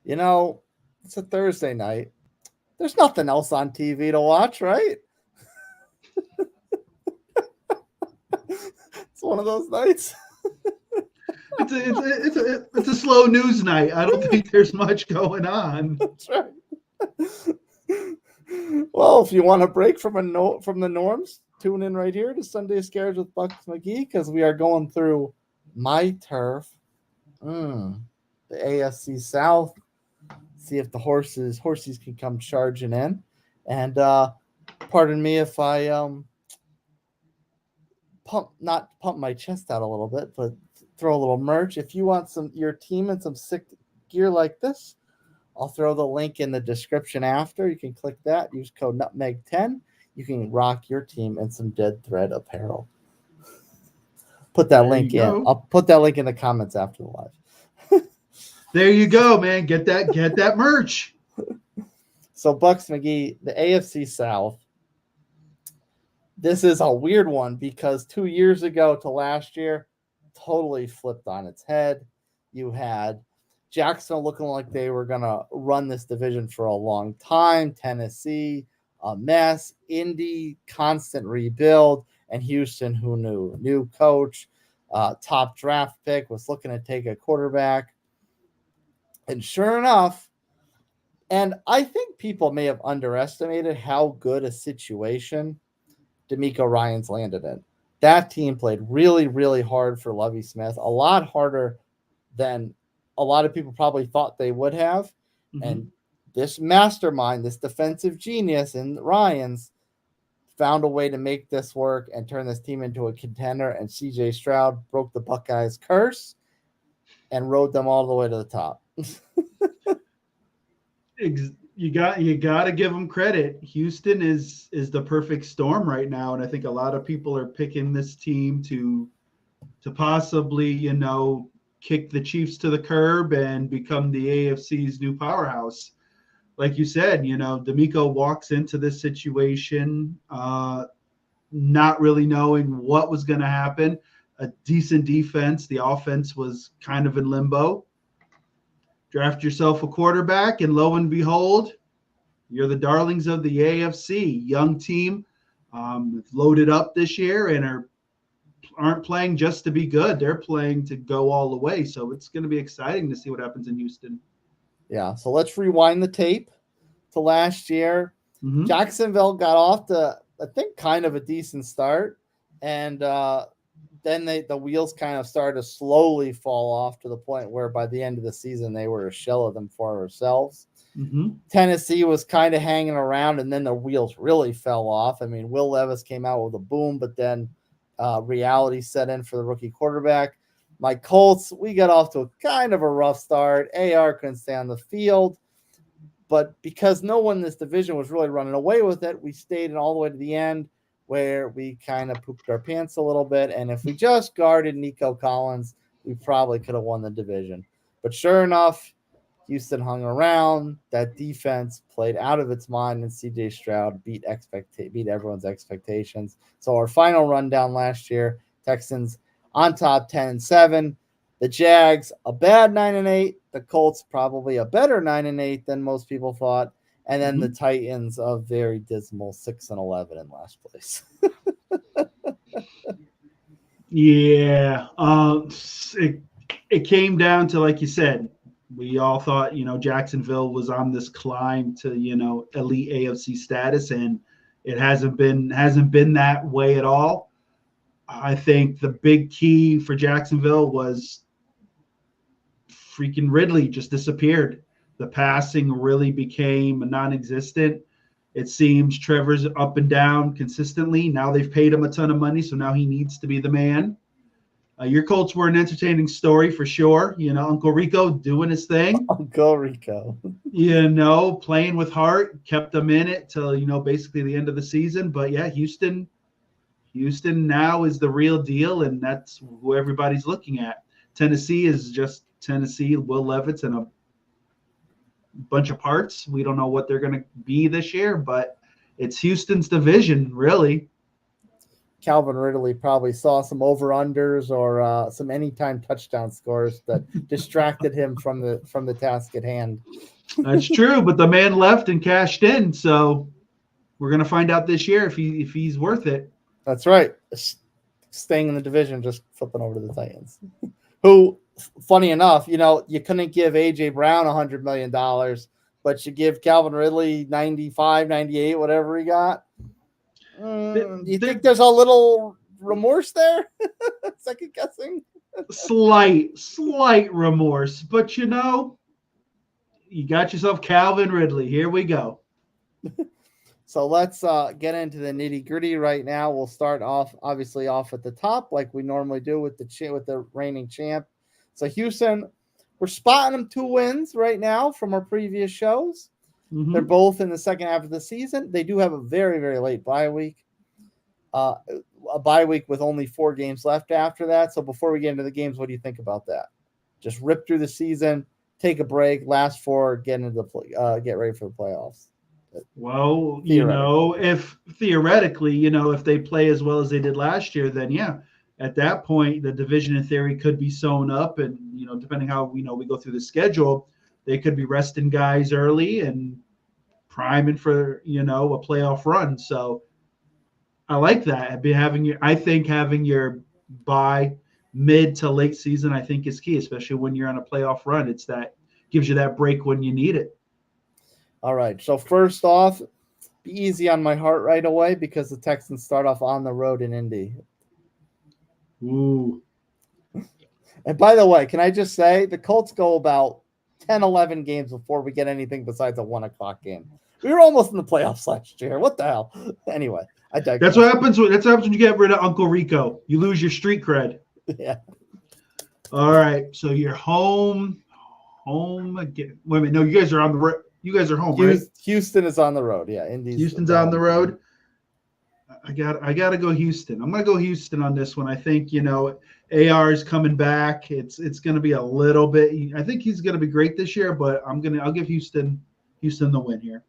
It's a Thursday night. There's nothing else on TV to watch, right? It's one of those nights. It's a slow news night. I don't think there's much going on. That's right. Well, if you want a break from the norms, tune in right here to Sunday Scaries with Buccs McGee because we are going through my turf, the AFC South. See if the horses can come charging in, and pardon me if I pump my chest out a little bit, but throw a little merch. If you want your team and some sick gear like this, I'll throw the link in the description after. You can click that. Use code Nutmeg10. You can rock your team in some Dead Thread apparel. Put that link in. I'll put that link in the comments after the live. There you go, man. Get that merch. So Buccs McGee, the AFC South. This is a weird one because 2 years ago to last year, totally flipped on its head. You had Jacksonville looking like they were going to run this division for a long time. Tennessee, a mess. Indy, constant rebuild. And Houston, who knew? New coach, top draft pick, was looking to take a quarterback. And sure enough, and I think people may have underestimated how good a situation D'Amico Ryans landed in. That team played really, really hard for Lovie Smith, a lot harder than a lot of people probably thought they would have. Mm-hmm. And this mastermind, this defensive genius in Ryans, found a way to make this work and turn this team into a contender. And CJ Stroud broke the Buckeyes' curse and rode them all the way to the top. You got to give them credit. Houston is the perfect storm right now, and I think a lot of people are picking this team to possibly kick the Chiefs to the curb and become the AFC's new powerhouse. Like you said, D'Amico walks into this situation not really knowing what was going to happen. A decent defense. The offense was kind of in limbo. Draft yourself a quarterback, and lo and behold, you're the darlings of the AFC. Young team, loaded up this year and aren't playing just to be good. They're playing to go all the way. So it's going to be exciting to see what happens in Houston. Yeah, so let's rewind the tape to last year. Mm-hmm. Jacksonville got off to, I think, kind of a decent start, and then the wheels kind of started to slowly fall off to the point where by the end of the season they were a shell of them for ourselves. Mm-hmm. Tennessee was kind of hanging around, and then the wheels really fell off. I mean, Will Levis came out with a boom, but then reality set in for the rookie quarterback. My Colts, we got off to a kind of a rough start. AR couldn't stay on the field, but because no one in this division was really running away with it, we stayed in all the way to the end, where we kind of pooped our pants a little bit. And if we just guarded Nico Collins, we probably could have won the division. But sure enough, Houston hung around. That defense played out of its mind, and CJ Stroud beat everyone's expectations. So our final rundown last year, Texans on top 10-7. The Jags, a bad 9-8. The Colts, probably a better 9-8 than most people thought. And then the Titans, a very dismal 6-11 in last place. Yeah. It came down to, like you said, we all thought, Jacksonville was on this climb to, elite AFC status, and it hasn't been that way at all. I think the big key for Jacksonville was freaking Ridley just disappeared. The passing really became non-existent. It seems Trevor's up and down consistently. Now they've paid him a ton of money, so now he needs to be the man. Your Colts were an entertaining story for sure. Uncle Rico doing his thing. Uncle Rico. Playing with heart, kept them in it till, basically the end of the season. But yeah, Houston now is the real deal, and that's who everybody's looking at. Tennessee is just Tennessee, Will Levis, and a bunch of parts. We don't know what they're going to be this year, but it's Houston's division, really. Calvin Ridley probably saw some over-unders or some anytime touchdown scores that distracted him from the task at hand. That's true, but the man left and cashed in, so we're gonna find out this year if he's worth it. That's right. Staying in the division, just flipping over to the Titans. Who, funny enough, you couldn't give A.J. Brown $100 million, but you give Calvin Ridley 95, 98, whatever he got. You think there's a little remorse there? Second guessing? Slight remorse, but you got yourself Calvin Ridley. Here we go. So let's get into the nitty gritty right now. We'll start off at the top like we normally do with the reigning champ. So Houston, we're spotting them 2 wins right now from our previous shows. Mm-hmm. They're both in the second half of the season. They do have a very, very late bye week. A bye week with only 4 games left after that. So before we get into the games, what do you think about that? Just rip through the season, take a break, last 4, get ready for the playoffs. Well, if theoretically, if they play as well as they did last year, then yeah, at that point, the division in theory could be sewn up, and depending how we go through the schedule, they could be resting guys early and priming for a playoff run. So I like that. I think having your bye mid to late season, I think is key, especially when you're on a playoff run. It's that gives you that break when you need it. All right. So first off, be easy on my heart right away because the Texans start off on the road in Indy. Ooh. And by the way, can I just say the Colts go about 10, 11 games before we get anything besides a 1:00 game. We were almost in the playoffs last year. What the hell? Anyway, I digress. That's what happens when you get rid of Uncle Rico. You lose your street cred. Yeah. All right. So you're home again. Wait a minute. No, you guys are on the road. You guys are home, right? Houston is on the road. Yeah, Houston's on the road. I got to go Houston. I'm going to go Houston on this one. I think AR is coming back. It's going to be a little bit. I think he's going to be great this year, but I'll give Houston the win here.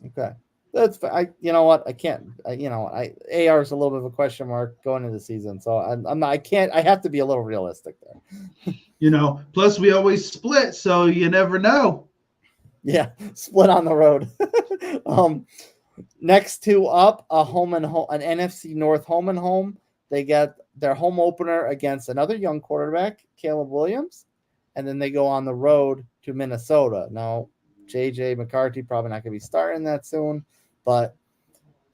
Okay, that's you know what I can't. AR is a little bit of a question mark going into the season, so I'm not. I can't. I have to be a little realistic there. Plus we always split, so you never know. Yeah, split on the road. Next 2 up, an NFC North home and home. They get their home opener against another young quarterback, Caleb Williams, and then they go on the road to Minnesota. Now, J.J. McCarthy probably not going to be starting that soon, but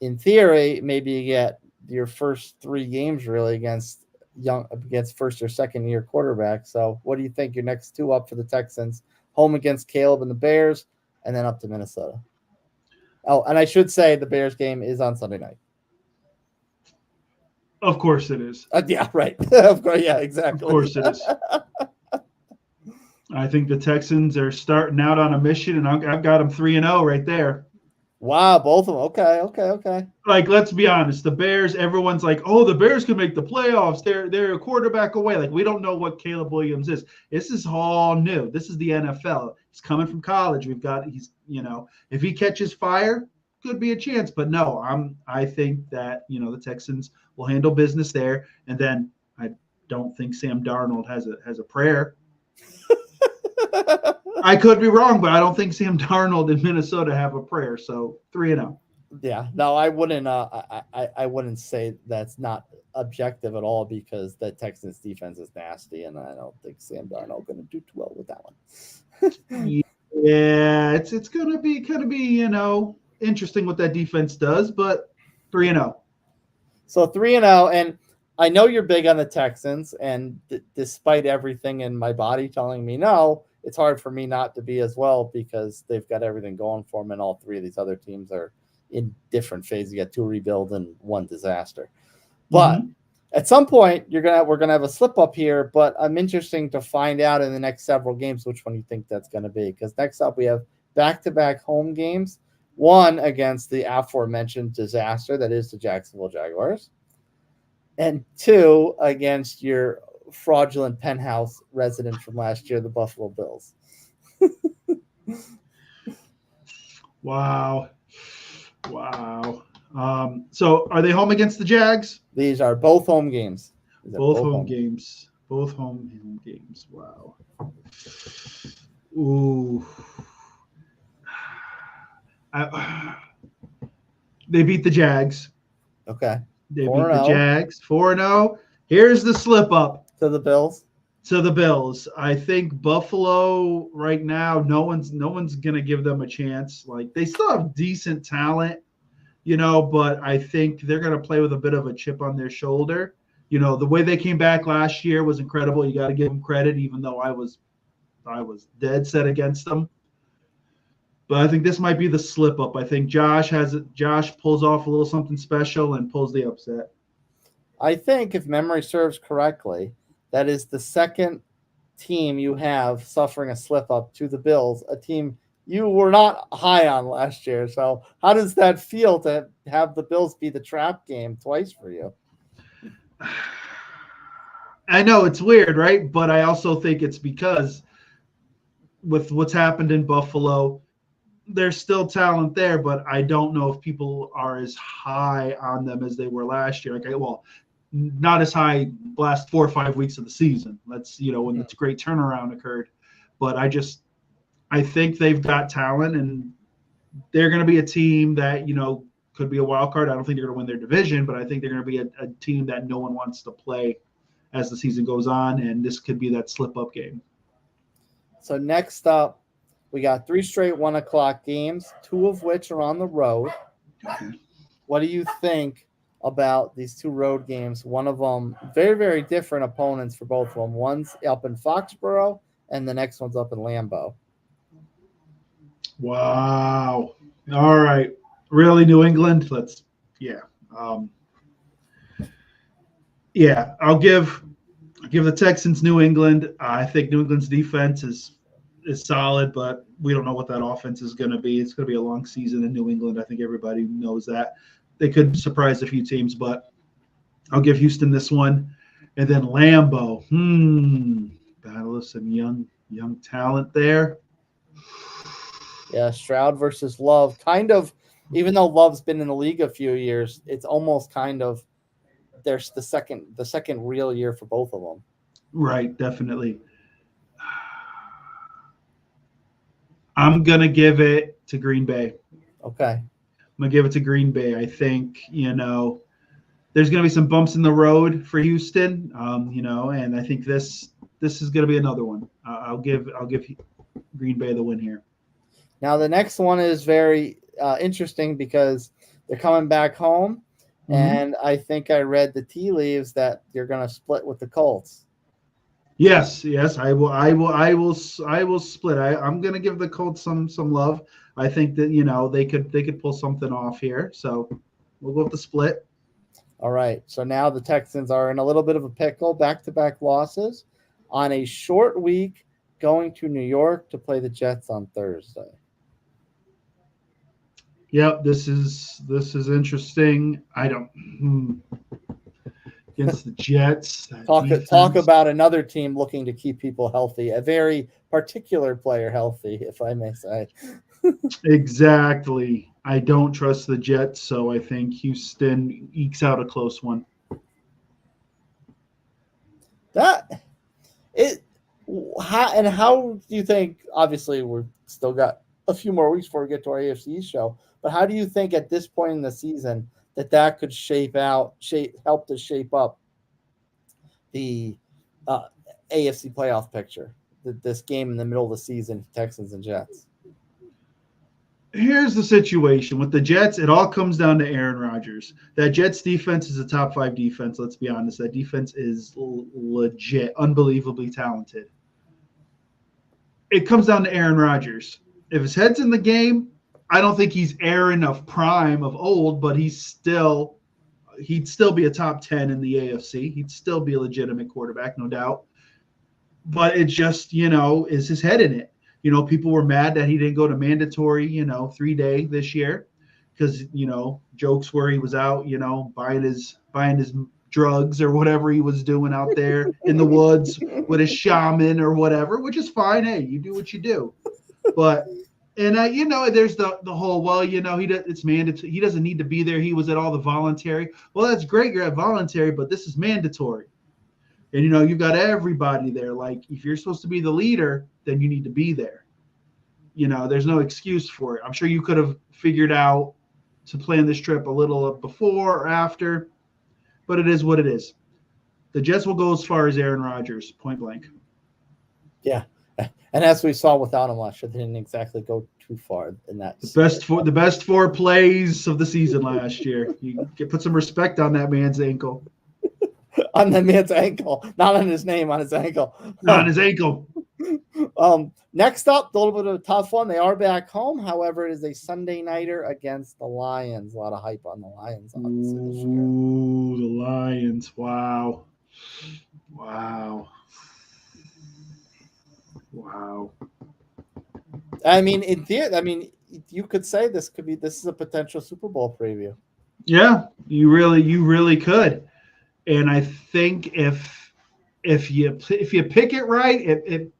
in theory, maybe you get your first 3 games really against first or second year quarterback. So, what do you think? Your next 2 up for the Texans? Home against Caleb and the Bears, and then up to Minnesota. Oh, and I should say the Bears game is on Sunday night. Of course it is. Yeah, right. Of course, yeah, exactly. Of course it is. I think the Texans are starting out on a mission, and I've got them 3-0 right there. Wow, both of them. Okay. Like, let's be honest. The Bears, everyone's like, oh, the Bears can make the playoffs. They're a quarterback away. Like, we don't know what Caleb Williams is. This is all new. This is the NFL. He's coming from college. If he catches fire, could be a chance. But no, I think that, the Texans will handle business there. And then I don't think Sam Darnold has a prayer. I could be wrong, but I don't think Sam Darnold in Minnesota have a prayer. So 3-0. Yeah, no, I wouldn't. I wouldn't say that's not objective at all because the Texans defense is nasty, and I don't think Sam Darnold going to do too well with that one. Yeah, it's going to be interesting what that defense does, but 3-0. So 3-0, and I know you're big on the Texans, and despite everything in my body telling me no, it's hard for me not to be as well because they've got everything going for them, and all 3 of these other teams are in different phases. You got 2 rebuild and 1 disaster. But at some point, we're gonna have a slip up here. But I'm interested to find out in the next several games which one you think that's going to be. Because next up we have back-to-back home games. 1 against the aforementioned disaster that is the Jacksonville Jaguars, and 2 against your fraudulent penthouse resident from last year, the Buffalo Bills. Wow. So are they home against the Jags? These are both home games. Both home games. Both home games. Wow. Ooh. They beat the Jags. Okay. They beat the Jags 4-0. Here's the slip up. To the Bills. To the Bills. I think Buffalo right now, no one's gonna give them a chance. Like, they still have decent talent, but I think they're gonna play with a bit of a chip on their shoulder. The way they came back last year was incredible. You got to give them credit, even though I was dead set against them. But I think this might be the slip up. I think Josh pulls off a little something special and pulls the upset. I think, if memory serves correctly, that is the second team you have suffering a slip up to the Bills, a team you were not high on last year. So how does that feel to have the Bills be the trap game twice for you? I know it's weird, right? But I also think it's because with what's happened in Buffalo, there's still talent there, but I don't know if people are as high on them as they were last year. Not as high last 4 or 5 weeks of the season. That's, when the great turnaround occurred. But I think they've got talent, and they're going to be a team that, could be a wild card. I don't think they're going to win their division, but I think they're going to be a team that no one wants to play as the season goes on, and this could be that slip-up game. So next up, we got 3 straight 1 o'clock games, 2 of which are on the road. What do you think about these 2 road games? One of them, very, very different opponents for both of them. One's up in Foxborough, and the next one's up in Lambeau. Wow. All right. Really, New England? I'll give the Texans New England. I think New England's defense is solid, but we don't know what that offense is going to be. It's going to be a long season in New England. I think everybody knows that. They could surprise a few teams, but I'll give Houston this one. And then Lambeau. Battle of some young talent there. Yeah, Stroud versus Love. Kind of, even though Love's been in the league a few years, it's almost kind of there's the second real year for both of them. Right, definitely. I'm going to give it to Green Bay. Okay. I'm going to give it to Green Bay. I think, there's going to be some bumps in the road for Houston, and I think this is going to be another one. I'll give Green Bay the win here. Now, the next one is very interesting because they're coming back home, and I think I read the tea leaves that you're going to split with the Colts. Yes, I will split. I'm going to give the Colts some love. I think that they could pull something off here, so we'll go with the split. All right, so now the Texans are in a little bit of a pickle, back-to-back losses on a short week, going to New York to play the Jets on Thursday. Yep, this is interesting. I don't against the Jets. Talk about another team looking to keep people healthy, a very particular player healthy, if I may say. Exactly. I don't trust the Jets, so I think Houston ekes out a close one. How do you think? Obviously, we've still got a few more weeks before we get to our AFC show. But how do you think at this point in the season that could help to shape up the AFC playoff picture? This game in the middle of the season, Texans and Jets. Here's the situation with the Jets. It all comes down to Aaron Rodgers. That Jets defense is a top 5 defense. Let's be honest. That defense is legit, unbelievably talented. It comes down to Aaron Rodgers. If his head's in the game, I don't think he's Aaron of prime of old, but he'd still be a top 10 in the AFC. He'd still be a legitimate quarterback, no doubt. But it just, is his head in it? People were mad that he didn't go to mandatory, 3-day this year because, jokes where he was out, buying his drugs or whatever he was doing out there in the woods with a shaman or whatever, which is fine. Hey, you do what you do. But And there's the whole, well, it's mandatory. He doesn't need to be there. He was at all the voluntary. Well, that's great. You're at voluntary, but this is mandatory. And you've got everybody there. Like, if you're supposed to be the leader, then you need to be there. There's no excuse for it. I'm sure you could have figured out to plan this trip a little before or after, but it is what it is. The Jets will go as far as Aaron Rodgers, point blank. Yeah. And as we saw without him last year, they didn't exactly go too far in that. The best four plays of the season last year. You put some respect on that man's ankle. On that man's ankle, not on his name, on his ankle. On his ankle. Next up, a little bit of a tough one. They are back home. However, it is a Sunday nighter against the Lions. A lot of hype on the Lions, obviously, this year. Ooh, the Lions. Wow. I mean, in theory, you could say this is a potential Super Bowl preview. Yeah, you really could. And I think if you pick it right,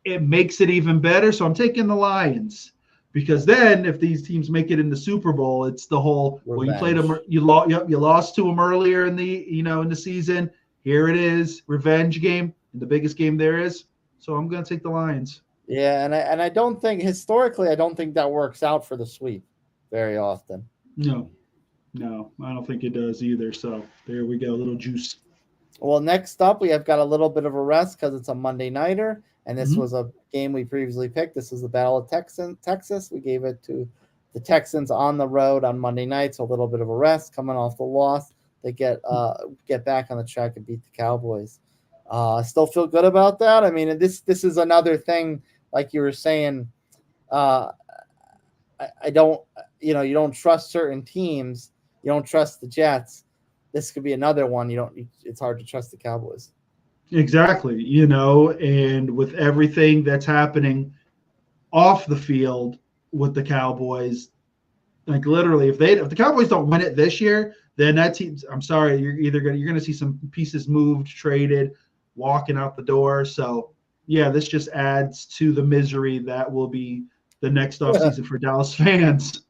it makes it even better. So I'm taking the Lions, because then if these teams make it in the Super Bowl, it's the whole, well, you played them, you lost to them earlier in the season. Here it is, revenge game, and the biggest game there is. So I'm going to take the Lions. Yeah, and I don't think historically that works out for the sweep very often. No, I don't think it does either. So there we go, a little juice. Well, next up, we have got a little bit of a rest because it's a Monday nighter, and this was a game we previously picked. This is the Battle of Texas. We gave it to the Texans on the road on Monday night, so a little bit of a rest coming off the loss. They get back on the track and beat the Cowboys. Still feel good about that. I mean, this is another thing, like you were saying. I don't, you don't trust certain teams. You don't trust the Jets. This could be another one. It's hard to trust the Cowboys. Exactly. And with everything that's happening off the field with the Cowboys, like literally, if the Cowboys don't win it this year, then that team, I'm sorry, you're going to see some pieces moved, traded, walking out the door. So yeah, this just adds to the misery that will be the next offseason for Dallas fans.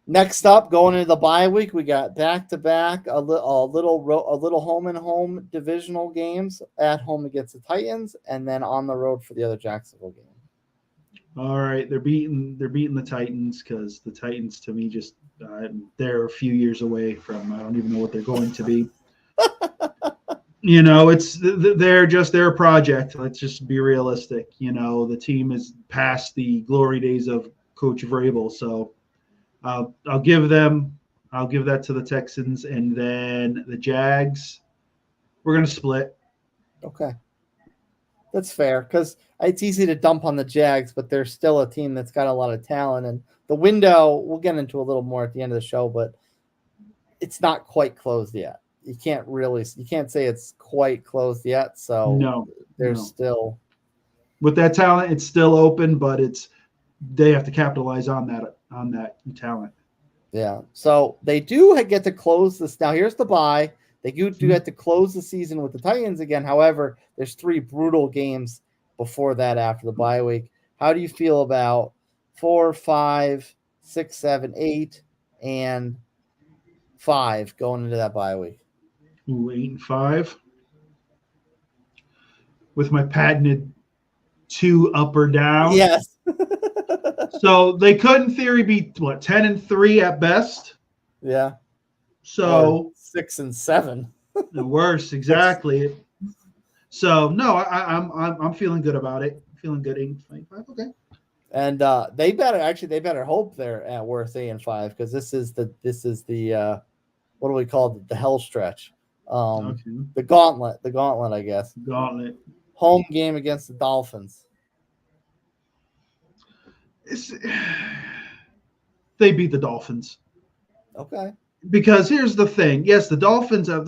Next up, going into the bye week, we got back-to-back a little home-and-home divisional games, at home against the Titans, and then on the road for the other Jacksonville game. All right, they're beating the Titans, because the Titans, to me, just they're a few years away from, I don't even know what they're going to be. They're a project. Let's just be realistic. The team is past the glory days of Coach Vrabel, so. I'll give that to the Texans, and then the Jags, we're going to split. Okay. That's fair, because it's easy to dump on the Jags, but they're still a team that's got a lot of talent. And the window, we'll get into a little more at the end of the show, but it's not quite closed yet. You can't say it's quite closed yet. So there's still. With that talent, it's still open, but they have to capitalize on that talent. Yeah. So they do get to close this. Now here's the bye. They do get to close the season with the Titans again. However, there's 3 brutal games before that after the bye week. How do you feel about 4, 5, 6, 7, 8, and 5 going into that bye week? Ooh, 8 and 5. With my patented 2 up or down. Yes. So they could, in theory, be 10 and 3 at best. Yeah. So 6 and 7. The worst, exactly. So no, I'm feeling good about it. Feeling good. 8 and 5. Okay. And they better hope they're at worst 8 and 5, because this is the what do we call it? The hell stretch. The gauntlet, I guess. Gauntlet. Home game against the Dolphins. They beat the Dolphins. Okay. Because here's the thing. Yes, the Dolphins have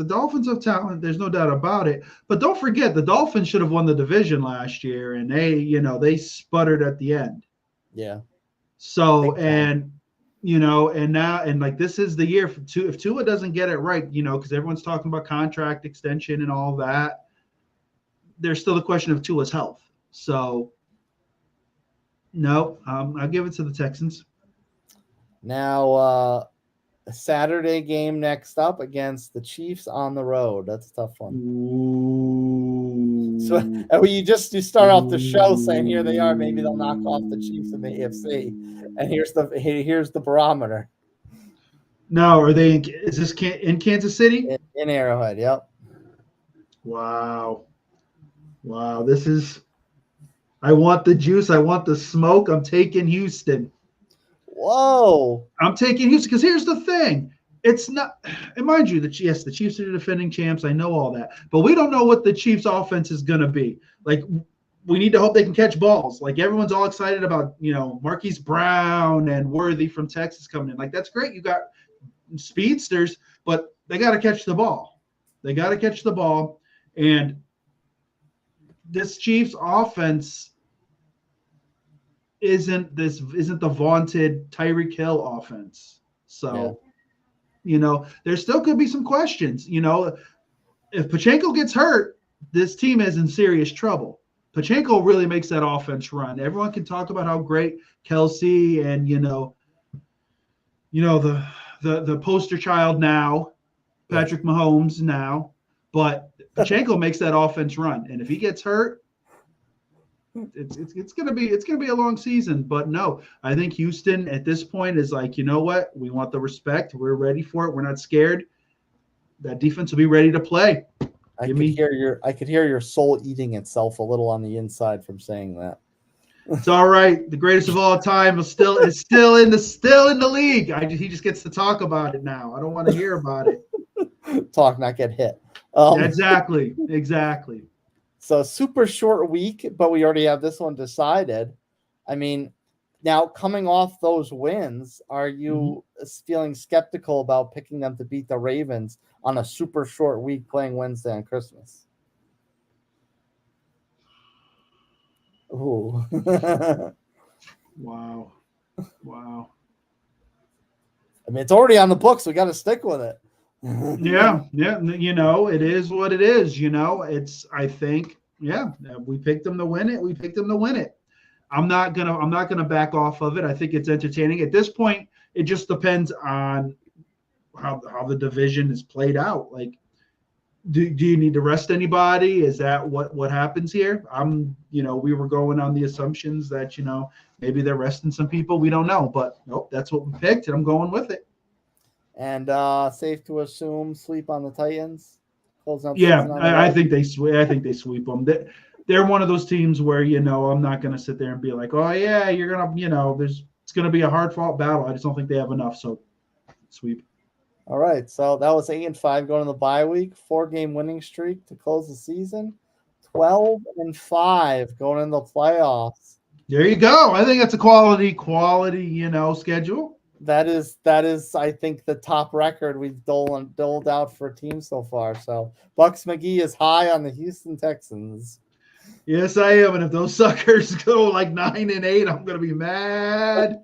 talent. There's no doubt about it. But don't forget, the Dolphins should have won the division last year, and they sputtered at the end. Yeah. So, and this is the year if Tua doesn't get it right, because everyone's talking about contract extension and all that, there's still the question of Tua's health. So No, I'll give it to the Texans. Now, a Saturday game next up against the Chiefs on the road. That's a tough one. Ooh. So you start off the show saying here they are. Maybe they'll knock off the Chiefs in the AFC. And here's the barometer. No, are they? Is this in Kansas City? In Arrowhead. Yep. Wow. This is. I want the juice. I want the smoke. I'm taking Houston. Whoa. I'm taking Houston because here's the thing. It's not, and mind you, the Chiefs are the defending champs. I know all that, but we don't know what the Chiefs' offense is going to be. Like, we need to hope they can catch balls. Like, everyone's all excited about, Marquise Brown and Worthy from Texas coming in. Like, that's great. You got speedsters, but they got to catch the ball. And this Chiefs offense isn't the vaunted Tyreek Hill offense. So, there still could be some questions. If Pachenko gets hurt, this team is in serious trouble. Pachenko really makes that offense run. Everyone can talk about how great Kelsey and the poster child now, Patrick Mahomes now, but Pachenko makes that offense run. And if he gets hurt, it's gonna be a long season. But no, I think Houston at this point is like, you know what? We want the respect. We're ready for it. We're not scared. That defense will be ready to play. I could hear your soul eating itself a little on the inside from saying that. It's all right. The greatest of all time is still in the league. He just gets to talk about it now. I don't want to hear about it. Talk, not get hit. Exactly. So super short week, but we already have this one decided. I mean, now coming off those wins, are you feeling skeptical about picking them to beat the Ravens on a super short week playing Wednesday on Christmas? Ooh. Wow. I mean, it's already on the books. We got to stick with it. Yeah. It is what it is. I think, we picked them to win it. I'm not gonna back off of it. I think it's entertaining. At this point, it just depends on how the division is played out. Like, do you need to rest anybody? Is that what happens here? We were going on the assumptions that, maybe they're resting some people. We don't know, but nope, that's what we picked, and I'm going with it. And safe to assume sweep on the Titans. I think they sweep them. They're one of those teams where, I'm not going to sit there and be like, oh yeah, you're going to, it's going to be a hard fought battle. I just don't think they have enough. So sweep. All right. So that was 8-5 going to the bye week, 4-game winning streak to close the season, 12-5 going into the playoffs. There you go. I think that's a quality, schedule. That is, I think, the top record we've doled out for a team so far. So Buccs McGee is high on the Houston Texans. Yes, I am. And if those suckers go like 9-8, I'm going to be mad.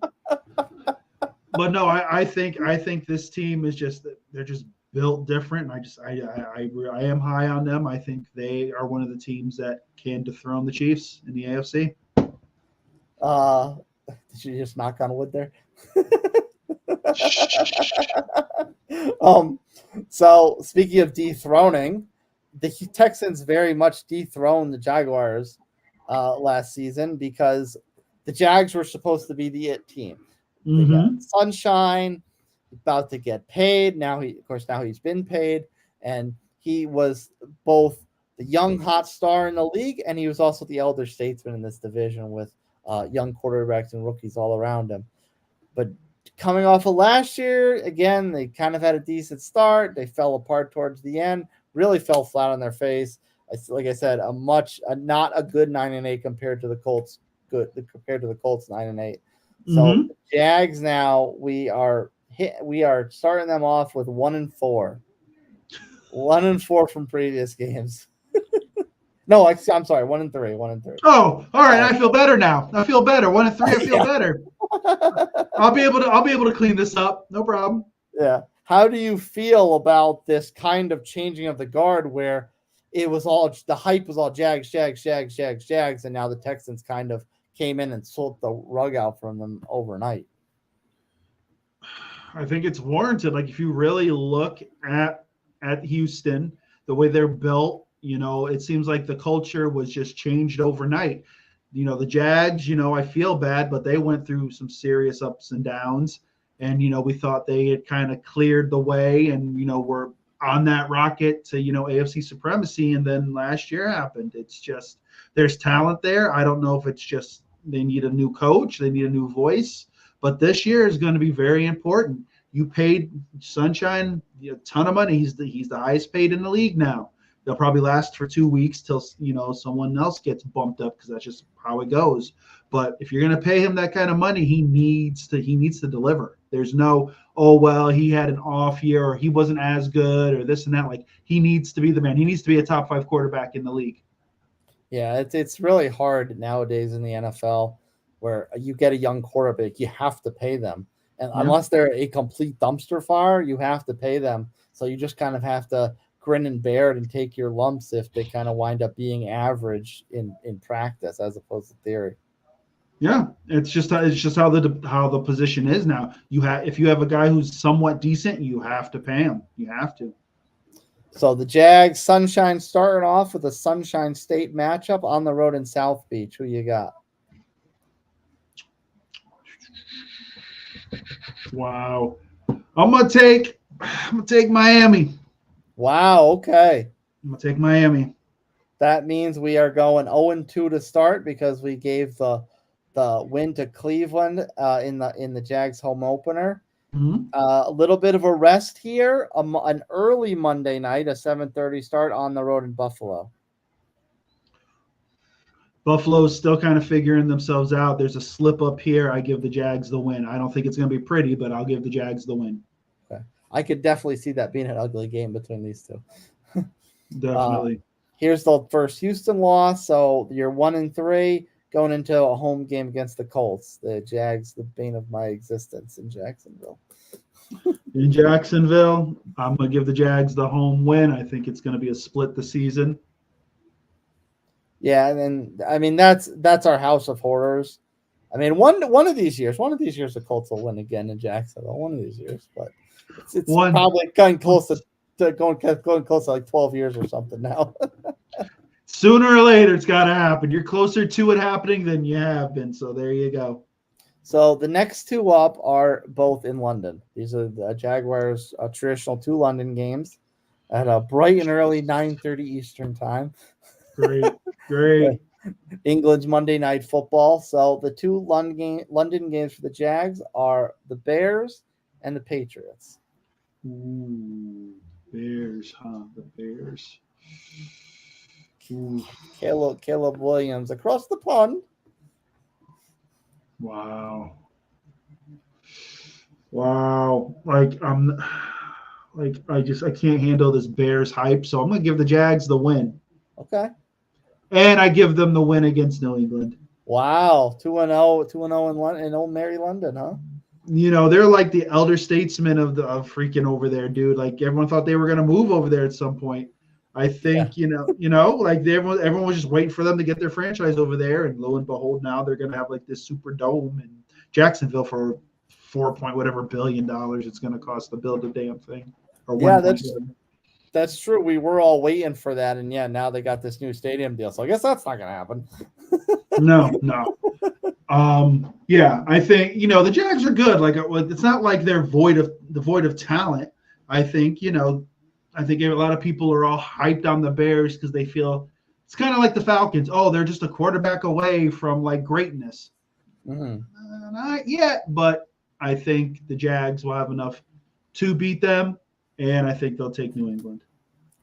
But no, I think this team is they're just built different. I am high on them. I think they are one of the teams that can dethrone the Chiefs in the AFC. Did you just knock on wood there? So speaking of dethroning, the Texans very much dethroned the Jaguars last season because the Jags were supposed to be the it team. They got sunshine, about to get paid. Now he's been paid, and he was both the young hot star in the league, and he was also the elder statesman in this division with young quarterbacks and rookies all around him. But coming off of last year, again, they kind of had a decent start. They fell apart towards the end, really fell flat on their face. Like I said, not a good 9-8 compared to the Colts. Compared to the Colts 9-8. So the Jags now we are starting them off with 1-4. 1-4 from previous games. No, I'm sorry, 1-3. Oh, all right. I feel better now. I feel better. 1-3. I feel better. I'll be able to clean this up. No problem. Yeah. How do you feel about this kind of changing of the guard where it was all the hype was all Jags, and now the Texans kind of came in and sold the rug out from them overnight. I think it's warranted. Like if you really look at Houston, the way they're built, it seems like the culture was just changed overnight. The Jags, I feel bad, but they went through some serious ups and downs. And, we thought they had kind of cleared the way and, were on that rocket to, AFC supremacy. And then last year happened. It's just, there's talent there. I don't know if it's just they need a new coach, they need a new voice. But this year is going to be very important. You paid Sunshine a ton of money. He's the highest paid in the league now. They'll probably last for 2 weeks till someone else gets bumped up because that's just how it goes. But if you're going to pay him that kind of money, he needs to deliver. There's no, oh well, he had an off year or he wasn't as good or this and that. Like he needs to be the man. He needs to be a top 5 quarterback in the league. Yeah, it's really hard nowadays in the NFL where you get a young quarterback, you have to pay them. And unless they're a complete dumpster fire, you have to pay them. So you just kind of have to grin and bear it and take your lumps if they kind of wind up being average in practice as opposed to theory. Yeah, it's just how the position is now. If you have a guy who's somewhat decent, you have to pay him. You have to. So the Jags, Sunshine, starting off with a Sunshine State matchup on the road in South Beach. Who you got? Wow, I'm gonna take Miami. Wow, okay. I'm gonna take Miami. That means we are going 0-2 to start because we gave the win to Cleveland in the Jags home opener. Mm-hmm. A little bit of a rest here. An early Monday night, a 7:30 start on the road in Buffalo. Buffalo's still kind of figuring themselves out. There's a slip up here. I give the Jags the win. I don't think it's going to be pretty, but I'll give the Jags the win. Okay. I could definitely see that being an ugly game between these two. Definitely. Here's the first Houston loss. So you're 1-3 going into a home game against the Colts. The Jags, the bane of my existence in Jacksonville. In Jacksonville, I'm going to give the Jags the home win. I think it's going to be a split the season. Yeah, and I mean that's our house of horrors. I mean, one of these years, the Colts will win again in Jacksonville. One of these years, but it's probably going close to going close to like 12 years or something now. Sooner or later, it's got to happen. You're closer to it happening than you have been. So there you go. So the next two up are both in London. These are the Jaguars' traditional 2 London games at a bright and early 9:30 Eastern time. Great. England's Monday Night Football. So the 2 London games for the Jags are the Bears and the Patriots. Ooh, Bears, huh? The Bears. Ooh. Caleb Williams across the pond. Wow. I can't handle this Bears hype, so I'm gonna give the Jags the win. Okay. And I give them the win against New England. Wow, 2-0 in old Mary London, huh? They're like the elder statesmen of freaking over there, dude. Like everyone thought they were gonna move over there at some point. I think like everyone was just waiting for them to get their franchise over there, and lo and behold, now they're gonna have like this super dome in Jacksonville for $4 billion it's gonna cost to build the damn thing. That's true. We were all waiting for that, and now they got this new stadium deal. So I guess that's not gonna happen. No. I think the Jags are good. Like it's not like they're void of talent. I think a lot of people are all hyped on the Bears because they feel it's kind of like the Falcons. Oh, they're just a quarterback away from like greatness. Mm-hmm. Not yet, but I think the Jags will have enough to beat them, and I think they'll take New England.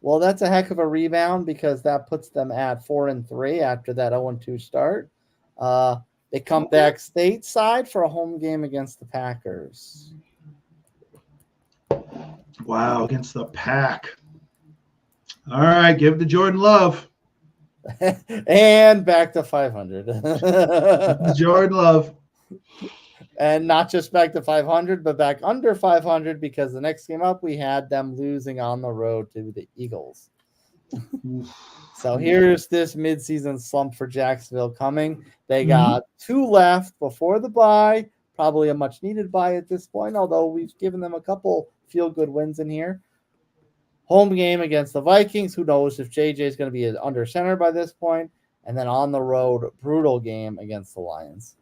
Well, that's a heck of a rebound because that puts them at 4-3 after that 0-2 start. They come back stateside for a home game against the Packers. Wow, against the Pack. All right, give it to Jordan Love. And back to 500. Jordan Love. And not just back to 500, but back under 500 because the next game up, we had them losing on the road to the Eagles. So here's this midseason slump for Jacksonville coming. They got 2 left before the bye, probably a much-needed bye at this point, although we've given them a couple feel-good wins in here. Home game against the Vikings. Who knows if JJ is going to be under center by this point. And then on the road, brutal game against the Lions.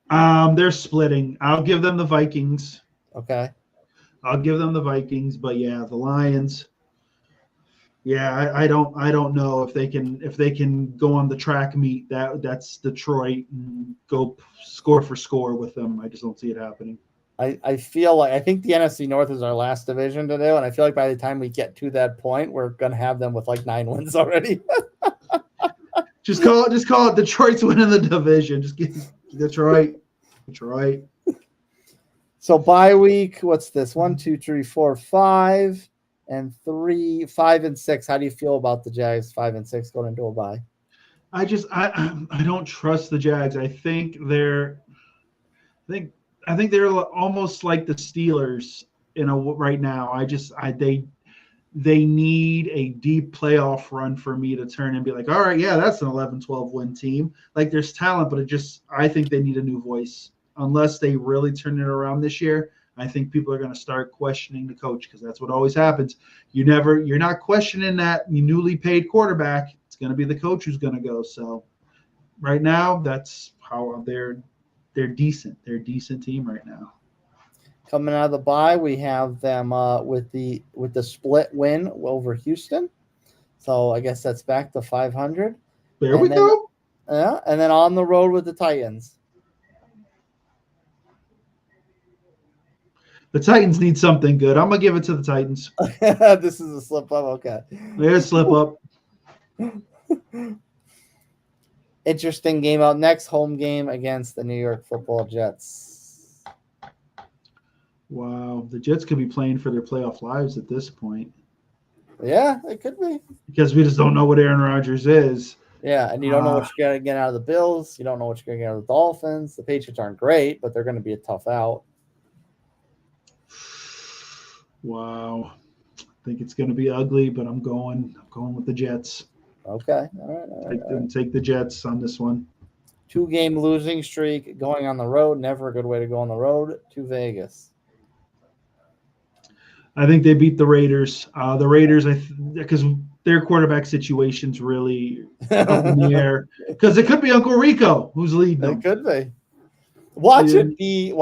They're splitting. I'll give them the Vikings. Okay. I'll give them the Vikings, but yeah, the Lions. Yeah, I don't know if they can go on the track meet. That's Detroit and go score for score with them. I just don't see it happening. I feel like I think the NFC North is our last division to do, and I feel like by the time we get to that point, we're gonna have them with like 9 wins already. Just call it Detroit's winning the division. Just get Detroit. So bye week, what's this? 1, 2, 3, 4, 5, and 3, 5, and 6. How do you feel about the Jags 5 and 6 going into a bye? I don't trust the Jags. I think they're almost like the Steelers right now. They need a deep playoff run for me to turn and be like, all right, yeah, that's an 11-12 win team. Like there's talent, but I think they need a new voice. Unless they really turn it around this year, I think people are going to start questioning the coach because that's what always happens. You're not questioning that newly paid quarterback. It's going to be the coach who's going to go. So right now, that's how they're decent. They're a decent team right now. Coming out of the bye, we have them with the split win over Houston. So I guess that's back to 500. There we go. Yeah, and then on the road with the Titans. The Titans need something good. I'm going to give it to the Titans. This is a slip up. Okay. There's a slip up. Interesting game out next. Home game against the New York Football Jets. Wow. The Jets could be playing for their playoff lives at this point. Yeah, it could be. Because we just don't know what Aaron Rodgers is. Yeah, and you don't know what you're going to get out of the Bills. You don't know what you're going to get out of the Dolphins. The Patriots aren't great, but they're going to be a tough out. Wow. I think it's going to be ugly, but I'm going with the Jets. Okay. All right. Take the Jets on this one. 2-game losing streak going on the road. Never a good way to go on the road to Vegas. I think they beat the Raiders. The Raiders, because their quarterback situation's really up in the air. Because it could be Uncle Rico who's leading them. It could be. Watch it be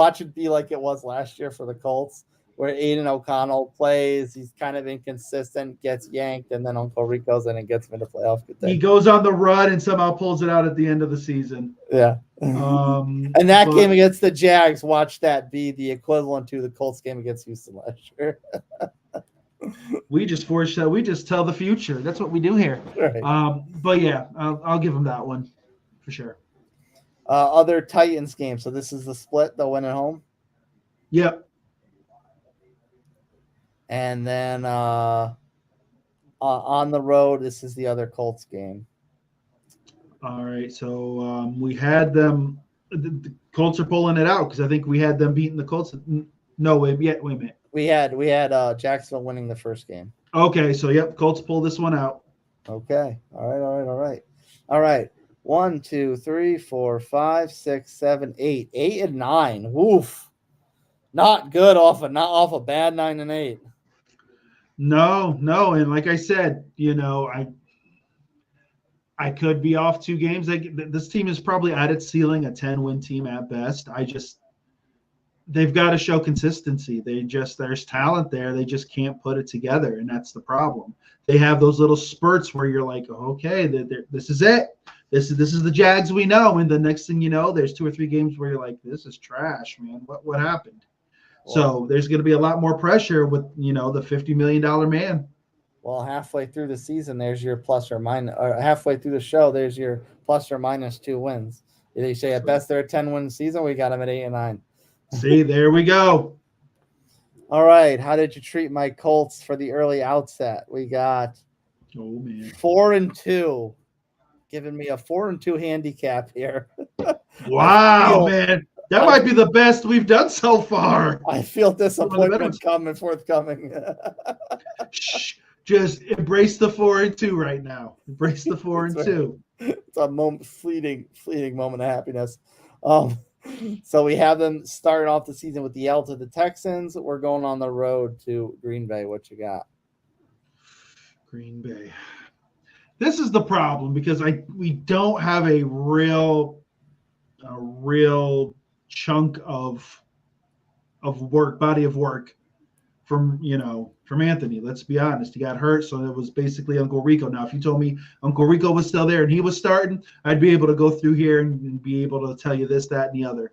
like it was last year for the Colts, where Aiden O'Connell plays. He's kind of inconsistent, gets yanked, and then Uncle Rico's in and gets him into playoff. He goes on the run and somehow pulls it out at the end of the season. Yeah. And that game against the Jags, watch that be the equivalent to the Colts game against Houston last year. We just tell the future. That's what we do here. Right. But yeah, I'll give him that one for sure. Other Titans game. So this is the split. They'll win at home. Yep. And then on the road, this is the other Colts game. All right. So we had them. The Colts are pulling it out because I think we had them beating the Colts. No, wait a minute. We had Jacksonville winning the first game. Okay. So, yep, Colts pull this one out. Okay. All right. 1, 2, 3, 4, 5, 6, 7, 8. 8 and 9. Woof. Not good off a bad 9 and 8. No, and like I said, I could be off 2 games. This team is probably at its ceiling, a 10-win team at best. They've got to show consistency. There's talent there. They just can't put it together, and that's the problem. They have those little spurts where you're like, okay, this is it. This is the Jags we know, and the next thing you know, there's 2 or 3 games where you're like, this is trash, man. What happened? So there's going to be a lot more pressure with, the $50 million man. Well, halfway through the season, there's your plus or minus, or halfway through the show, there's your plus or minus 2 wins. They say at best they're a 10-win season. We got them at 8 and 9. See, there we go. All right. How did you treat my Colts for the early outset? We got 4 and 2, giving me a 4 and 2 handicap here. Wow, man. That might be the best we've done so far. I feel disappointment forthcoming. Just embrace the 4-2 right now. Embrace the 4-2. It's a fleeting moment of happiness. So we have them starting off the season with the L to the Texans. We're going on the road to Green Bay. What you got? Green Bay. This is the problem because we don't have a real chunk of body of work from Anthony. Let's be honest. He got hurt, so it was basically Uncle Rico. Now, if you told me Uncle Rico was still there and he was starting, I'd be able to go through here and be able to tell you this, that, and the other.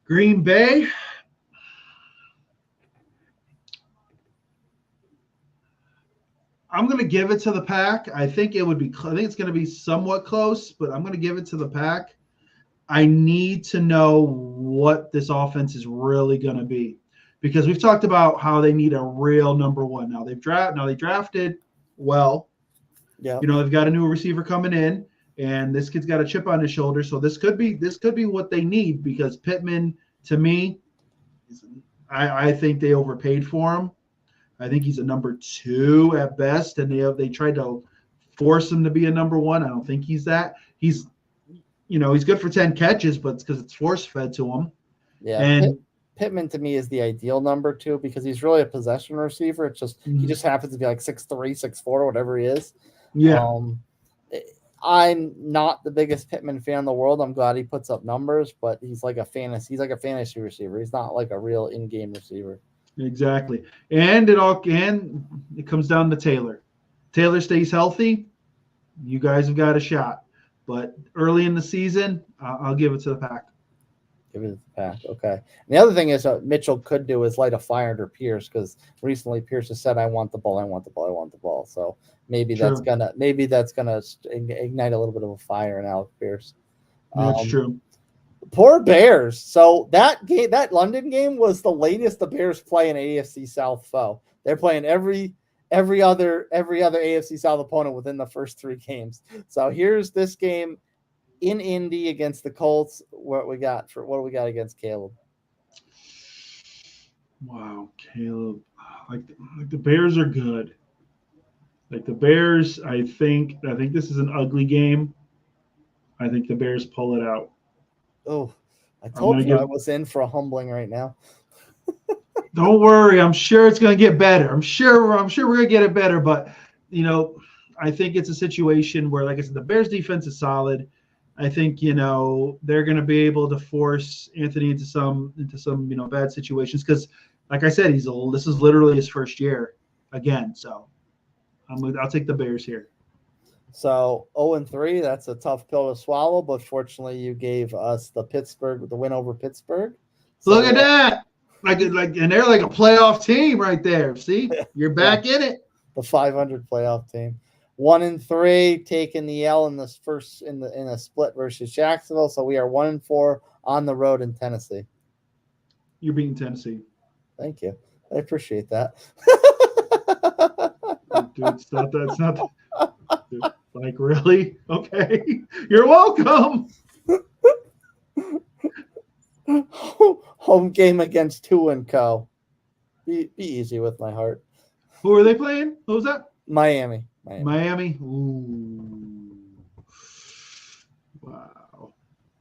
Green Bay. I'm going to give it to the Pack. I think it's going to be somewhat close, but I'm going to give it to the Pack. I need to know what this offense is really going to be, because we've talked about how they need a real number one. Now they drafted well. Yeah. They've got a new receiver coming in, and this kid's got a chip on his shoulder. So this could be what they need, because Pittman, to me, I think they overpaid for him. I think he's a number 2 at best, and they tried to force him to be a number 1. I don't think he's that. He's good for 10 catches, but it's because it's force fed to him. Yeah. And Pittman to me is the ideal number 2 because he's really a possession receiver. It's just he just happens to be like 6'3", 6'4", whatever he is. Yeah. I'm not the biggest Pittman fan in the world. I'm glad he puts up numbers, but he's like a fantasy receiver. He's not like a real in-game receiver. Exactly. And it comes down to Taylor. Taylor stays healthy, you guys have got a shot. But early in the season, I'll give it to the Pack. Give it to the Pack. Okay. And the other thing is Mitchell could do is light a fire under Pierce, because recently Pierce has said, I want the ball. So maybe that's gonna ignite a little bit of a fire in Alec Pierce. That's true. Poor Bears. So that London game was the latest the Bears play an AFC South foe. They're playing every other AFC South opponent within the first 3 games. So here's this game in Indy against the Colts. What do we got against Caleb? Wow, Caleb. Like the Bears are good. Like the Bears, I think this is an ugly game. I think the Bears pull it out. Oh, I told you I was in for a humbling right now. Don't worry. I'm sure it's going to get better. I'm sure we're going to get it better. But, I think it's a situation where, like I said, the Bears defense is solid. I think, they're going to be able to force Anthony into some bad situations. Because, like I said, this is literally his first year again. So I'll take the Bears here. So 0-3, that's a tough pill to swallow, but fortunately you gave us the win over Pittsburgh. So, look at that. And they're like a playoff team right there. See? You're back in it. The 500 playoff team. 1-3, taking the L in this first in a split versus Jacksonville. So we are 1-4 on the road in Tennessee. You're beating Tennessee. Thank you. I appreciate that. Dude, it's not that. Dude, like, really? Okay. You're welcome. Home game against 2 Co. Be easy with my heart. Who are they playing? Who was that? Miami. Ooh. Wow.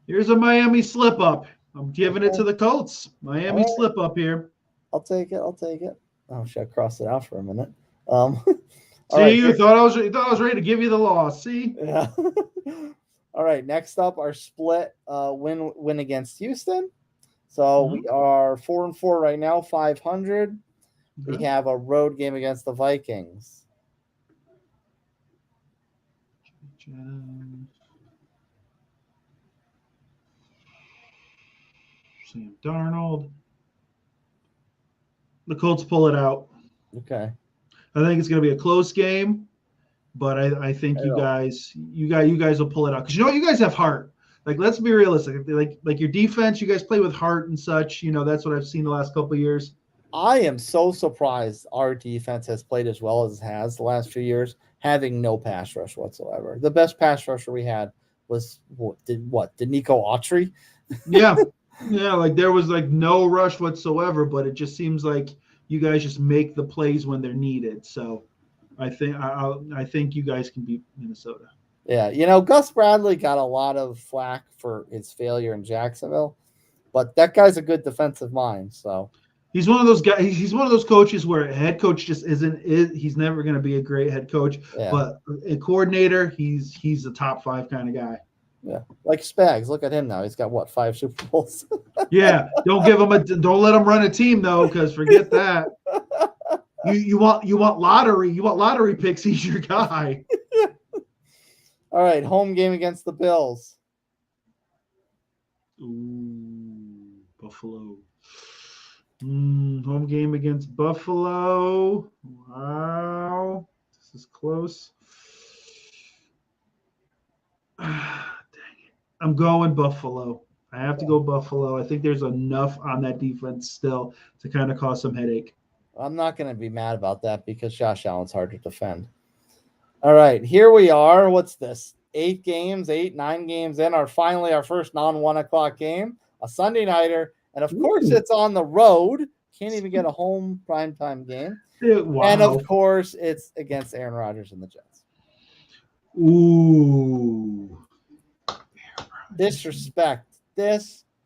Here's a Miami slip up. I'm giving it to the Colts. Miami slip up here. I'll take it. Oh, should I cross it out for a minute? See, you thought I was ready to give you the loss. See? Yeah. All right. Next up, our split win against Houston. So we are 4-4 right now, 500. Okay. We have a road game against the Vikings. Sam Darnold. The Colts pull it out. Okay. I think it's going to be a close game, but I think you guys will pull it out, because you guys have heart. Like, let's be realistic. Like your defense, you guys play with heart and such. That's what I've seen the last couple of years. I am so surprised our defense has played as well as it has the last few years, having no pass rush whatsoever. The best pass rusher we had was did Nico Autry? Yeah. Like there was like no rush whatsoever, but it just seems like you guys just make the plays when they're needed. So I think you guys can beat Minnesota. Yeah, Gus Bradley got a lot of flack for his failure in Jacksonville, but that guy's a good defensive mind. So he's one of those guys. He's one of those coaches where a head coach just isn't. He's never going to be a great head coach, but a coordinator, he's a top 5 kind of guy. Yeah, like Spags. Look at him now. He's got 5 Super Bowls. Yeah, don't let him run a team though, because forget that. You want lottery picks. He's your guy. All right, home game against the Bills. Ooh, Buffalo. Home game against Buffalo. Wow, this is close. Dang it. I'm going Buffalo. I have to go Buffalo. I think there's enough on that defense still to kind of cause some headache. I'm not going to be mad about that because Josh Allen's hard to defend. All right, here we are. What's this? 9 games in. Finally our first non-1 o'clock game, a Sunday nighter, and of course it's on the road. Can't even get a home primetime game. Wow. And of course it's against Aaron Rodgers and the Jets. Ooh. Disrespect. It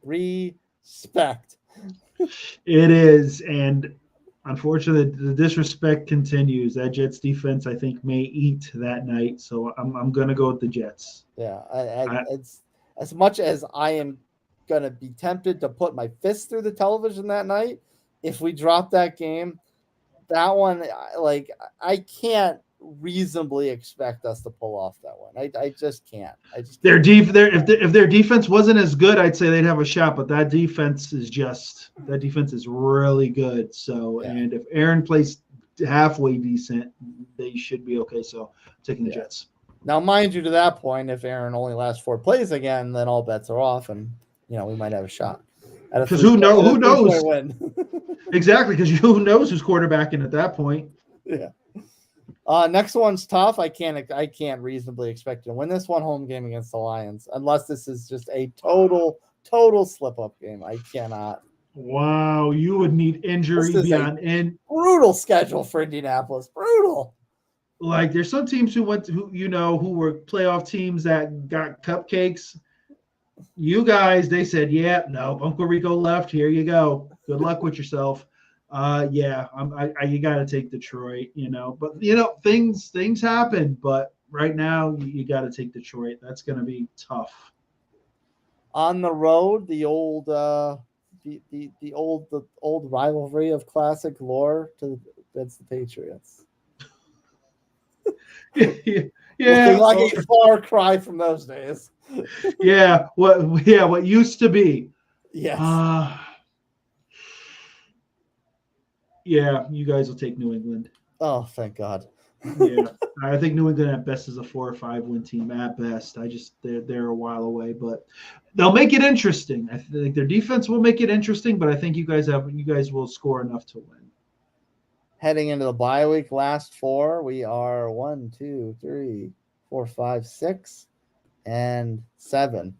is, and unfortunately, the disrespect continues. That Jets defense, I think, may eat that night. So I'm going to go with the Jets. Yeah, it's as much as I am going to be tempted to put my fist through the television that night. If we drop that game, that one, I can't reasonably expect us to pull off that one. I just can't. If their defense wasn't as good, I'd say they'd have a shot. But that defense is really good. So, and if Aaron plays halfway decent, they should be okay. So, taking the Jets. Now, mind you, to that point, if Aaron only lasts 4 plays again, then all bets are off, and we might have a shot. Because who knows? Exactly, because who knows who's quarterbacking at that point? Yeah. Next one's tough. I can't reasonably expect to win this one, home game against the Lions, unless this is just a total slip up game. I cannot. Wow, you would need injury beyond end. Brutal schedule for Indianapolis. Brutal. Like there's some teams who were playoff teams that got cupcakes. You guys, they said, yeah, no, Uncle Rico left. Here you go. Good luck with yourself. You got to take Detroit, but things happen, but right now you got to take Detroit. That's going to be tough. On the road, the old rivalry of classic lore against the Patriots. Yeah, like a far cry from those days. What used to be. Yes. Yeah, you guys will take New England. Oh, thank God. Yeah, I think New England at best is a 4 or 5 win team at best. They're a while away, but they'll make it interesting. I think their defense will make it interesting, but I think you guys will score enough to win. Heading into the bye week, last 4, we are 1, 2, 3, 4, 5, 6, and 7.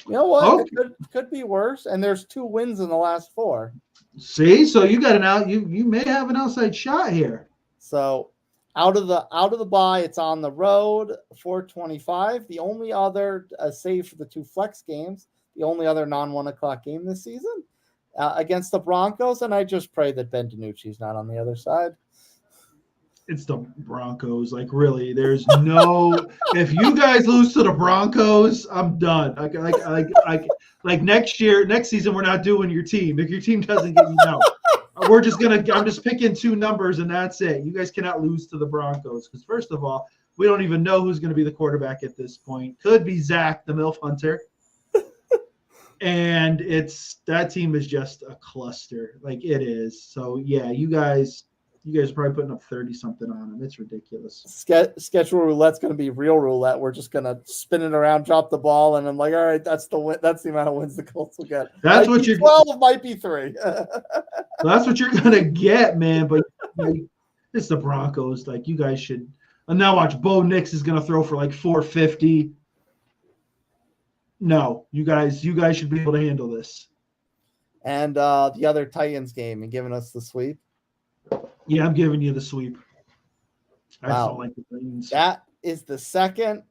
You know what? Okay. It could be worse, and there's 2 wins in the last 4. See, so you got you may have an outside shot here. So out of the bye, it's on the road, 425. The only other, save for the 2 flex games, the only other non-1 o'clock game this season against the Broncos, and I just pray that Ben DiNucci's not on the other side. It's the Broncos. Like, really, there's no. If you guys lose to the Broncos, I'm done. Like next season, we're not doing your team. If your team doesn't get I'm just picking 2 numbers and that's it. You guys cannot lose to the Broncos because first of all, we don't even know who's going to be the quarterback at this point. Could be Zach, the MILF Hunter. And that team is just a cluster. Like it is. So yeah, you guys are probably putting up 30-something on them. It's ridiculous. Schedule roulette's going to be real roulette. We're just going to spin it around, drop the ball, and I'm like, all right, that's the win. That's the amount of wins the Colts will get. That's what you're. 12 might be 3. That's what you're going to get, man. But it's the Broncos. Like you guys should. And now watch, Bo Nix is going to throw for like 450. No, you guys should be able to handle this. And the other Titans game and giving us the sweep. Yeah, I'm giving you the sweep. I just don't like the Titans. That is the second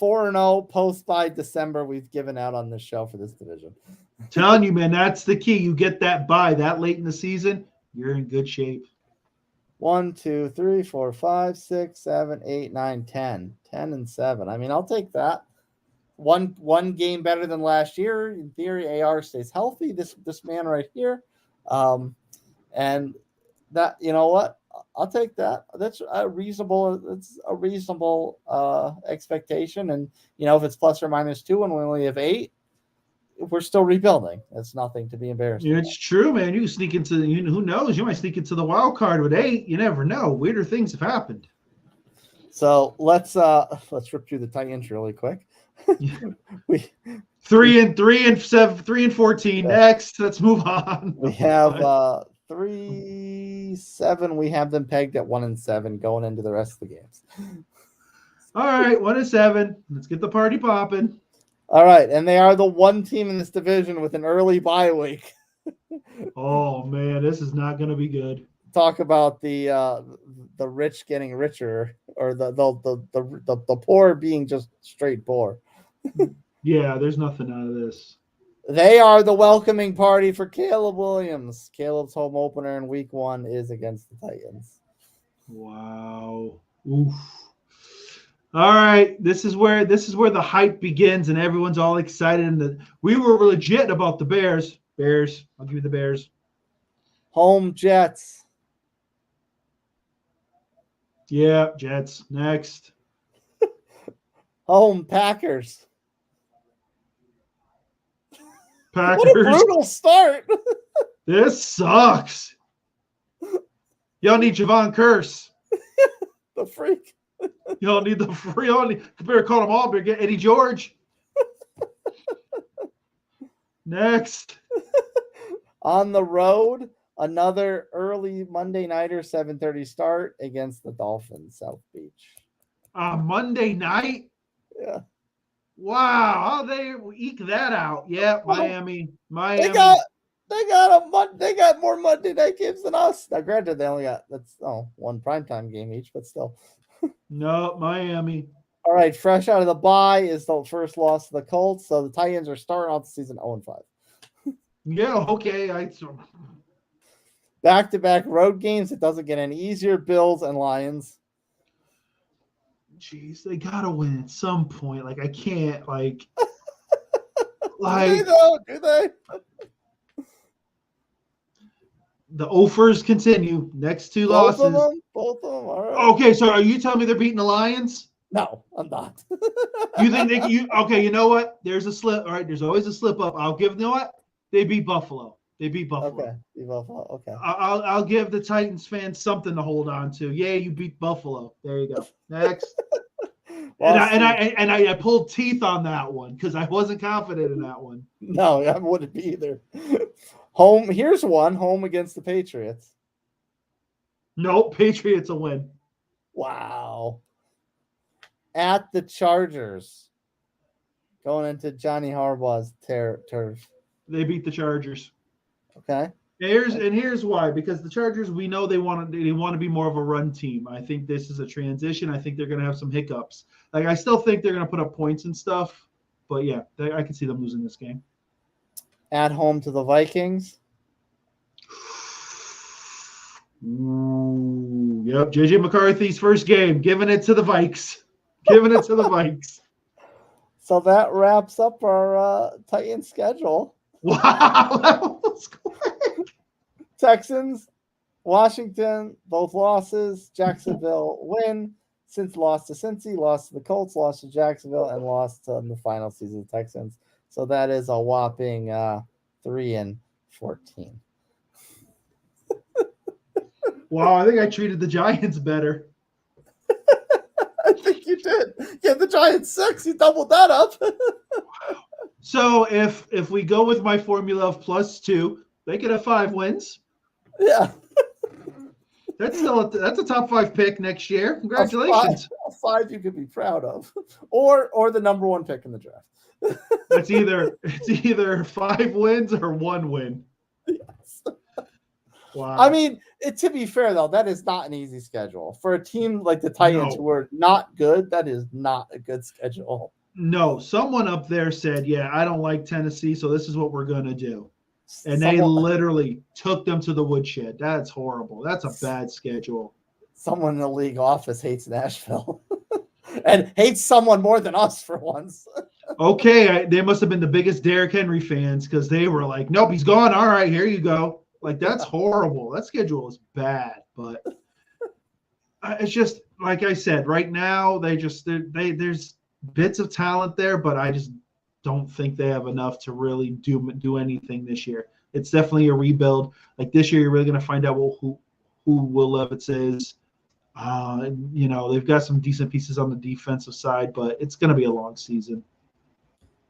4-0 post by December we've given out on this show for this division. Telling you, man, that's the key. You get that bye that late in the season, you're in good shape. 1, 2, 3, 4, 5, 6, 7, 8, 9, 10. 10 and 7. I mean, I'll take that. One game better than last year. In theory, AR stays healthy. This man right here. And that, you know what? I'll take that. That's a reasonable expectation. And if it's plus or minus 2 and we only have 8, we're still rebuilding. It's nothing to be embarrassed about. It's true, man. You can sneak into who knows? You might sneak into the wild card with 8. You never know. Weirder things have happened. So let's rip through the Titans really quick. We 3 and 7, 3 and 14. Yeah. Next, let's move on. We have 3-7. We have them pegged at 1 and 7 going into the rest of the games. All right, 1 and 7. Let's get the party popping. All right, and they are the one team in this division with an early bye week. Oh man, this is not going to be good. Talk about the rich getting richer, or the poor being just straight poor. Yeah, there's nothing out of this. They are the welcoming party for Caleb Williams. Caleb's home opener in week 1 is against the Titans. Wow. Oof. All right, this is where the hype begins, and everyone's all excited. And we were legit about the Bears. Bears, I'll give you the Bears. Home Jets. Yeah, Jets. Next. Home Packers. Packers. What a brutal start. This sucks. Y'all need Javon Curse. The freak. Y'all need the free. Y'all better call them all. Better get Eddie George. Next. On the road, another early Monday nighter 7:30 start against the Dolphins, South Beach. Monday night? Yeah. Wow. How they eke that out? Yeah, Miami. They got more Monday night games than us. Now, granted, they only got one primetime game each, but still. No, Miami. All right, fresh out of the bye is the first loss to the Colts. So the Titans are starting off the season 0-5. Yeah, okay. Back-to-back road games. It doesn't get any easier. Bills and Lions. Jeez, they gotta win at some point. Like, I can't, do they? The offers continue. Next 2 Both losses. of them? Both of them. All right. Okay, so are you telling me they're beating the Lions? No, I'm not. You think okay, you know what? There's a slip. All right, there's always a slip up. You know what? They beat Buffalo. Okay, beat Buffalo. Okay. I'll give the Titans fans something to hold on to. Yeah, you beat Buffalo. There you go. Next. and I pulled teeth on that one because I wasn't confident in that one. No, I wouldn't be either. Home. Here's one. Home against the Patriots. Nope. Patriots a win. Wow. At the Chargers. Going into Johnny Harbaugh's turf. They beat the Chargers. Okay. Here's why. Because the Chargers, we know they want to be more of a run team. I think this is a transition. I think they're going to have some hiccups. Like, I still think they're going to put up points and stuff. But, yeah, I can see them losing this game. At home to the Vikings. Ooh, yep. JJ McCarthy's first game. Giving it to the Vikes. Giving it to the Vikes. So that wraps up our Titans schedule. Wow, that was quick. Texans, Washington, both losses. Jacksonville win. Lost to Cincy, lost to the Colts, lost to Jacksonville, and lost to the final season of the Texans. So that is a whopping 3-14. Wow, I think I treated the Giants better. I think you did. Yeah, the Giants 6. You doubled that up. Wow. So if we go with my formula of +2, they could have 5 wins. Yeah. That's a top 5 pick next year. Congratulations. A 5 you could be proud of. Or the number 1 pick in the draft. It's either 5 wins or 1 win. Yes. Wow. I mean, to be fair, though, that is not an easy schedule. For a team like the Titans who are not good, that is not a good schedule. No, someone up there said, yeah, I don't like Tennessee, so this is what we're going to do. And they literally took them to the woodshed. That's horrible. That's a bad schedule. Someone in the league office hates Nashville and hates someone more than us for once. Okay, they must have been the biggest Derrick Henry fans because they were like, nope, he's gone. All right, here you go. Like, that's horrible. That schedule is bad. But it's just, like I said, right now, there's bits of talent there, but I just don't think they have enough to really do anything this year. It's definitely a rebuild. Like this year, you're really going to find out who Will Levis is. They've got some decent pieces on the defensive side, but it's going to be a long season.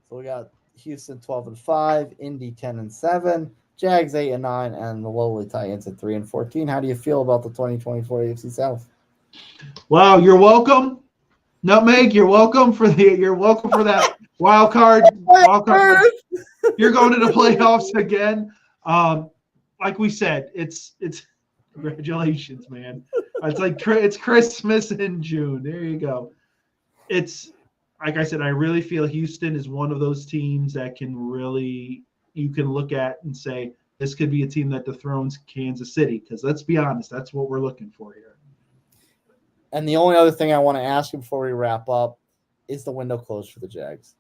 So we got Houston 12-5, Indy 10-7, Jags 8-9, and the lowly Titans at 3-14. How do you feel about the 2024 AFC South? Wow, you're welcome. Nutmeg, you're welcome for that wild card. You're going to the playoffs again. Like we said, it's congratulations, man. It's Christmas in June. There you go. It's like I said, I really feel Houston is one of those teams that you can look at and say this could be a team that dethrones Kansas City, because let's be honest, that's what we're looking for here. And the only other thing I want to ask you before we wrap up is the window closed for the Jags?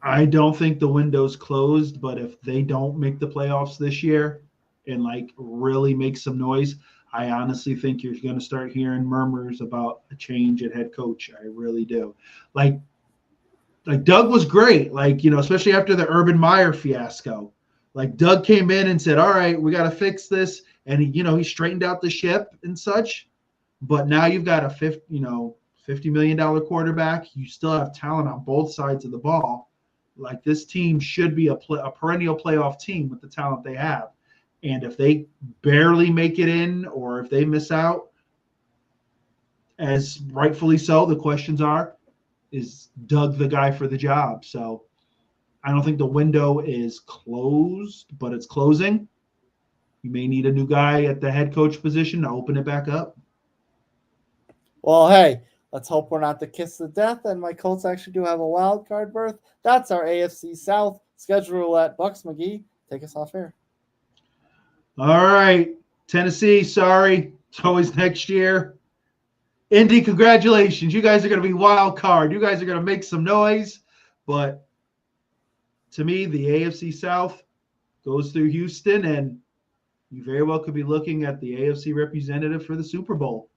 I don't think the window's closed, but if they don't make the playoffs this year and really make some noise, I honestly think you're going to start hearing murmurs about a change at head coach. I really do. Like Doug was great, especially after the Urban Meyer fiasco. Like Doug came in and said, all right, we got to fix this. And he straightened out the ship and such. But now you've got a $50 million quarterback. You still have talent on both sides of the ball. Like this team should be a perennial playoff team with the talent they have. And if they barely make it in, or if they miss out, as rightfully so, the questions are, is Doug the guy for the job? So I don't think the window is closed, but it's closing. You may need a new guy at the head coach position to open it back up. Well, hey, let's hope we're not the kiss of death, and my Colts actually do have a wild card berth. That's our AFC South schedule roulette. Buccs McGee, take us off air. All right, Tennessee, sorry. It's always next year. Indy, congratulations. You guys are going to be wild card. You guys are going to make some noise. But to me, the AFC South goes through Houston, and you very well could be looking at the AFC representative for the Super Bowl.